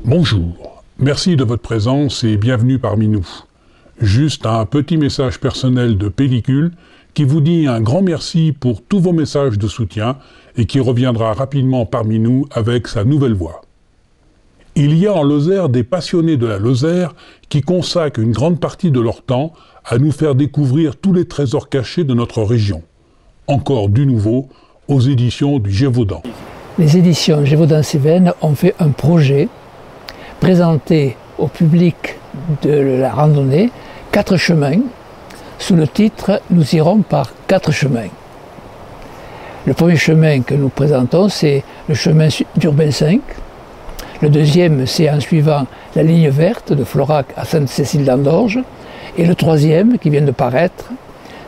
Bonjour, merci de votre présence et bienvenue parmi nous. Juste un petit message personnel de Pellicule qui vous dit un grand merci pour tous vos messages de soutien et qui reviendra rapidement parmi nous avec sa nouvelle voix. Il y a en Lozère des passionnés de la Lozère qui consacrent une grande partie de leur temps à nous faire découvrir tous les trésors cachés de notre région. Encore du nouveau aux éditions du Gévaudan. Les éditions Gévaudan-Cévennes ont fait un projet présenté au public de la randonnée 4 chemins sous le titre « Nous irons par 4 chemins ». Le premier chemin que nous présentons, c'est le chemin d'Urbain 5. Le deuxième, c'est en suivant la ligne verte de Florac à Sainte-Cécile-d'Andorge. Et le troisième, qui vient de paraître,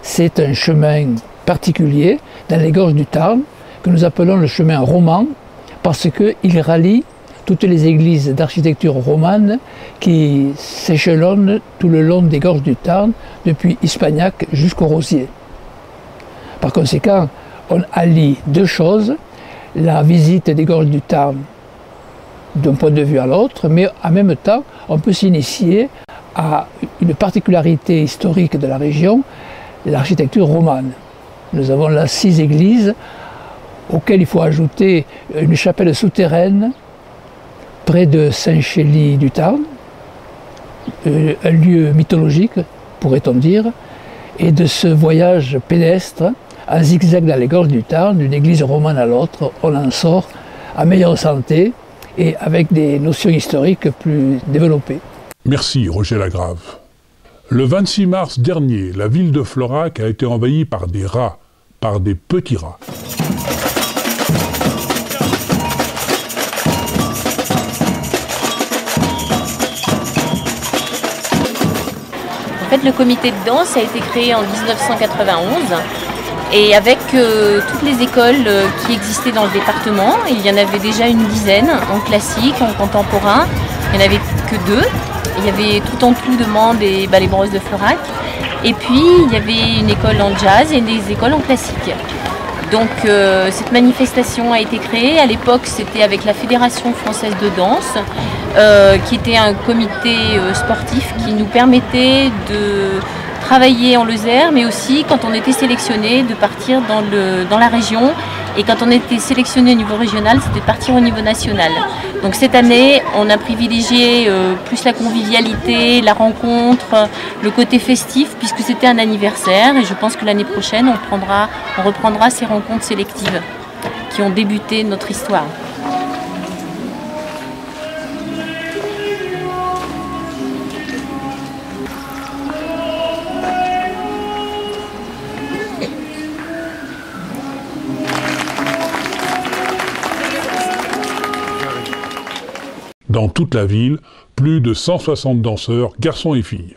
c'est un chemin particulier dans les gorges du Tarn, que nous appelons le chemin roman, parce qu'il rallie toutes les églises d'architecture romane qui s'échelonnent tout le long des gorges du Tarn, depuis Hispagnac jusqu'au Rosier. Par conséquent, on allie 2 choses, la visite des gorges du Tarn d'un point de vue à l'autre, mais en même temps, on peut s'initier à une particularité historique de la région, l'architecture romane. Nous avons là 6 églises, auxquelles il faut ajouter une chapelle souterraine près de Saint-Chély-du-Tarn, un lieu mythologique, pourrait-on dire, et de ce voyage pédestre en zigzag dans les gorges du Tarn, d'une église romane à l'autre, on en sort en meilleure santé et avec des notions historiques plus développées. Merci Roger Lagrave. Le 26 mars dernier, la ville de Florac a été envahie par des rats, par des petits rats. En fait, le comité de danse a été créé en 1991 et avec toutes les écoles qui existaient dans le département, il y en avait déjà une dizaine en classique, en contemporain, il n'y en avait que 2. Il y avait tout en tout de Mende et Ballets-Brosses de Florac. Et puis il y avait une école en jazz et des écoles en classique. Donc cette manifestation a été créée. À l'époque, c'était avec la Fédération française de danse, qui était un comité sportif qui nous permettait de travailler en Lozère, mais aussi quand on était sélectionné de partir dans la région. Et quand on était sélectionné au niveau régional, c'était de partir au niveau national. Donc cette année, on a privilégié plus la convivialité, la rencontre, le côté festif, puisque c'était un anniversaire. Et je pense que l'année prochaine, on reprendra ces rencontres sélectives qui ont débuté notre histoire. Dans toute la ville, plus de 160 danseurs, garçons et filles.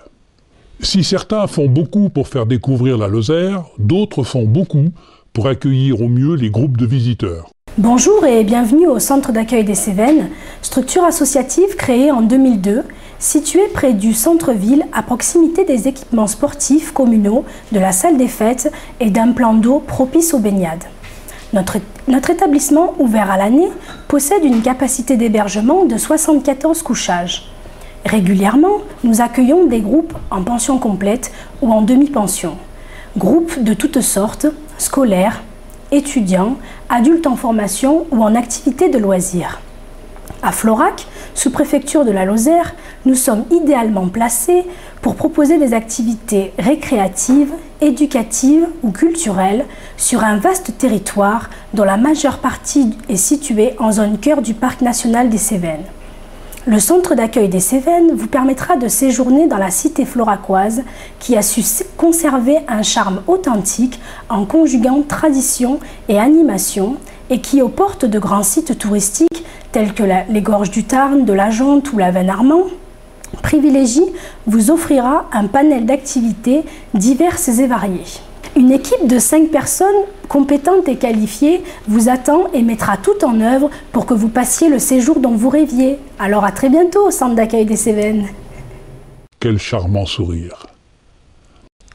Si certains font beaucoup pour faire découvrir la Lozère, d'autres font beaucoup pour accueillir au mieux les groupes de visiteurs. Bonjour et bienvenue au Centre d'accueil des Cévennes, structure associative créée en 2002, située près du centre-ville à proximité des équipements sportifs communaux, de la salle des fêtes et d'un plan d'eau propice aux baignades. Notre établissement, ouvert à l'année, possède une capacité d'hébergement de 74 couchages. Régulièrement, nous accueillons des groupes en pension complète ou en demi-pension. Groupes de toutes sortes, scolaires, étudiants, adultes en formation ou en activité de loisirs. À Florac, sous-préfecture de la Lozère, nous sommes idéalement placés pour proposer des activités récréatives, éducatives ou culturelles sur un vaste territoire dont la majeure partie est située en zone cœur du parc national des Cévennes. Le centre d'accueil des Cévennes vous permettra de séjourner dans la cité floracoise qui a su conserver un charme authentique en conjuguant tradition et animation et qui, aux portes de grands sites touristiques tels que les gorges du Tarn, de la Jonte ou la Veine Armand, privilégie vous offrira un panel d'activités diverses et variées. Une équipe de 5 personnes compétentes et qualifiées vous attend et mettra tout en œuvre pour que vous passiez le séjour dont vous rêviez. Alors à très bientôt au centre d'accueil des Cévennes. Quel charmant sourire.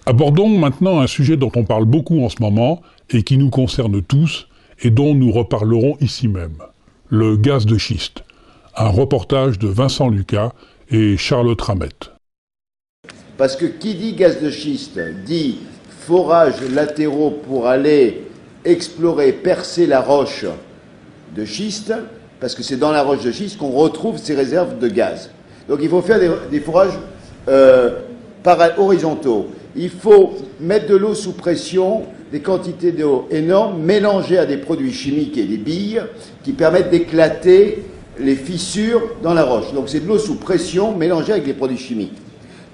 Abordons maintenant un sujet dont on parle beaucoup en ce moment et qui nous concerne tous et dont nous reparlerons ici même. Le gaz de schiste. Un reportage de Vincent Lucas et Charlotte Ramette. Parce que qui dit gaz de schiste dit forages latéraux pour aller explorer, percer la roche de schiste, parce que c'est dans la roche de schiste qu'on retrouve ces réserves de gaz. Donc il faut faire des forages horizontaux. Il faut mettre de l'eau sous pression, des quantités d'eau énormes, mélangées à des produits chimiques et des billes qui permettent d'éclater les fissures dans la roche. Donc c'est de l'eau sous pression mélangée avec des produits chimiques.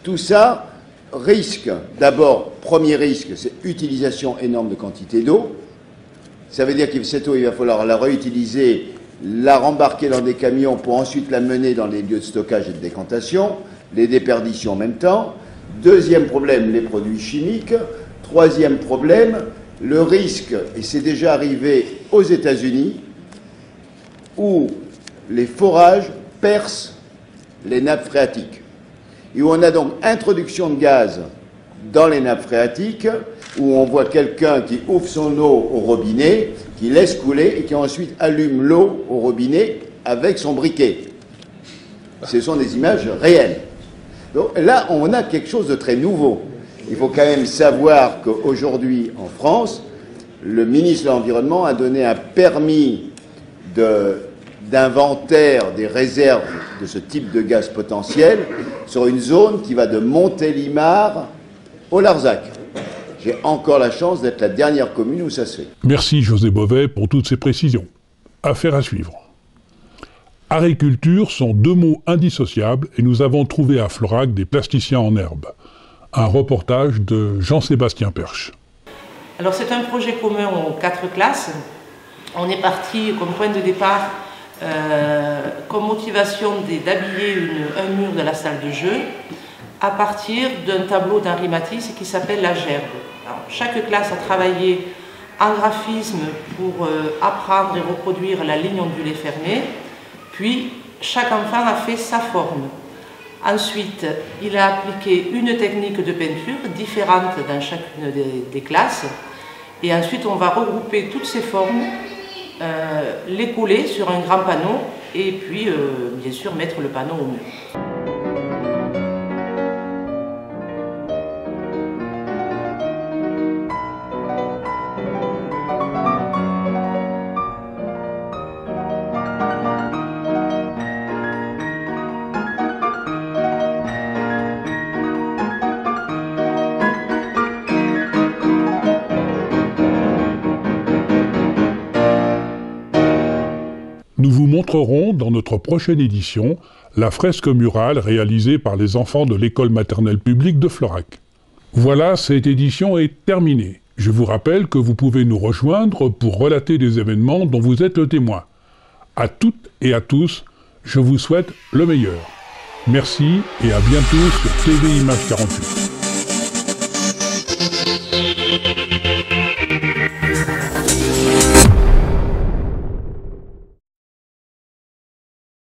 Tout ça risque, d'abord, premier risque, c'est utilisation énorme de quantités d'eau. Ça veut dire que cette eau, il va falloir la réutiliser, la rembarquer dans des camions pour ensuite la mener dans les lieux de stockage et de décantation, les déperditions en même temps. Deuxième problème, les produits chimiques. Troisième problème, le risque, et c'est déjà arrivé aux États-Unis, où les forages percent les nappes phréatiques. Et où on a donc introduction de gaz dans les nappes phréatiques, où on voit quelqu'un qui ouvre son eau au robinet, qui laisse couler et qui ensuite allume l'eau au robinet avec son briquet. Ce sont des images réelles. Donc là, on a quelque chose de très nouveau. Il faut quand même savoir qu'aujourd'hui, en France, le ministre de l'Environnement a donné un permis d'inventaire des réserves de ce type de gaz potentiel sur une zone qui va de Montélimar au Larzac. J'ai encore la chance d'être la dernière commune où ça se fait. Merci José Bovet pour toutes ces précisions. Affaire à suivre. Art et culture sont deux mots indissociables et nous avons trouvé à Florac des plasticiens en herbe. Un reportage de Jean-Sébastien Perche. Alors c'est un projet commun aux 4 classes. On est parti comme point de départ, comme motivation d'habiller un mur de la salle de jeu à partir d'un tableau d'Henri Matisse qui s'appelle La Gerbe. Alors, chaque classe a travaillé en graphisme pour apprendre et reproduire la ligne ondulée fermée, puis chaque enfant a fait sa forme. Ensuite, il a appliqué une technique de peinture différente dans chacune des classes, et ensuite on va regrouper toutes ces formes, les coller sur un grand panneau, et puis bien sûr mettre le panneau au mur. Nous vous montrerons dans notre prochaine édition la fresque murale réalisée par les enfants de l'école maternelle publique de Florac. Voilà, cette édition est terminée. Je vous rappelle que vous pouvez nous rejoindre pour relater des événements dont vous êtes le témoin. À toutes et à tous, je vous souhaite le meilleur. Merci et à bientôt sur TV Image 48.